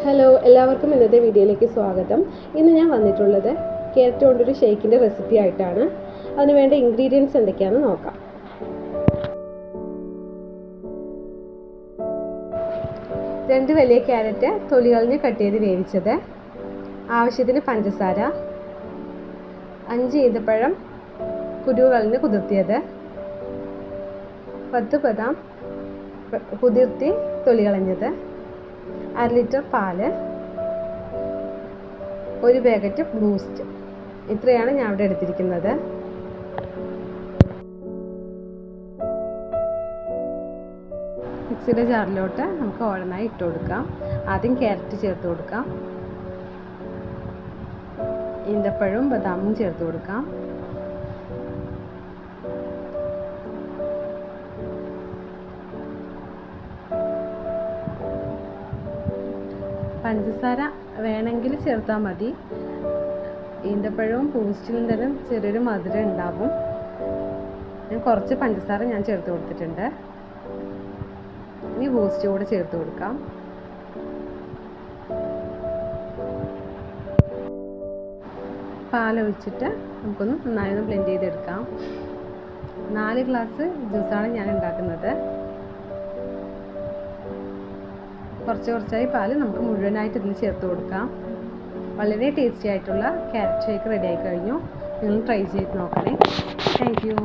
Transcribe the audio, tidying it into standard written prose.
Hello, എല്ലാവർക്കും ഇന്നത്തെ വീഡിയോയിലേക്ക് സ്വാഗതം. ഇന്ന് ഞാൻ വന്നിട്ടുള്ളത് ക്യാരറ്റ് കൊണ്ടൊരു ഷേക്കിൻ്റെ റെസിപ്പി ആയിട്ടാണ്. അതിന് വേണ്ട ഇൻഗ്രീഡിയൻസ് എന്തൊക്കെയാണെന്ന് നോക്കാം. രണ്ട് വലിയ ക്യാരറ്റ് തൊലി കളഞ്ഞ് കട്ട് ചെയ്ത് വേവിച്ചത്, ആവശ്യത്തിന് പഞ്ചസാര, 5 ഈന്തപ്പഴം കുരു കളഞ്ഞ് കുതിർത്തിയത്, 10 ബദാം കുതിർത്തി തൊലി കളഞ്ഞത്, 1/2 ലിറ്റർ പാല്, 1 പാക്കറ്റ് ബൂസ്റ്റ്. ഇത്രയാണ് ഞാൻ ഇവിടെ എടുത്തിരിക്കുന്നത്. മിക്സിയുടെ ജാറിലോട്ട് നമുക്ക് ഓരോന്നായി ഇട്ട് കൊടുക്കാം. ആദ്യം ക്യാരറ്റ് ചേർത്ത് കൊടുക്കാം, ഈന്തപ്പഴവും ബദാമും ചേർത്ത് കൊടുക്കാം, പഞ്ചസാര വേണമെങ്കിൽ ചേർത്താൽ മതി. ഈന്തപ്പഴവും ബൂസ്റ്റിലും തന്നെ ചെറിയൊരു മധുരം ഉണ്ടാവും. കുറച്ച് പഞ്ചസാര ഞാൻ ചേർത്ത് കൊടുത്തിട്ടുണ്ട്. ഇനി ബൂസ്റ്റ് കൂടെ ചേർത്ത് കൊടുക്കാം. പാലൊഴിച്ചിട്ട് നമുക്കൊന്ന് നന്നായി ബ്ലെൻഡ് ചെയ്തെടുക്കാം. 4 ഗ്ലാസ് ജ്യൂസാണ് ഞാൻ ഉണ്ടാക്കുന്നത്. കുറച്ചായി പാല് നമുക്ക് മുഴുവനായിട്ട് ഇതിൽ ചേർത്ത് കൊടുക്കാം. വളരെ ടേസ്റ്റി ആയിട്ടുള്ള ക്യാരറ്റ് ഷേക്ക് റെഡി ആയി കഴിഞ്ഞു. നിങ്ങൾ ട്രൈ ചെയ്ത് നോക്കണേ. Thank you.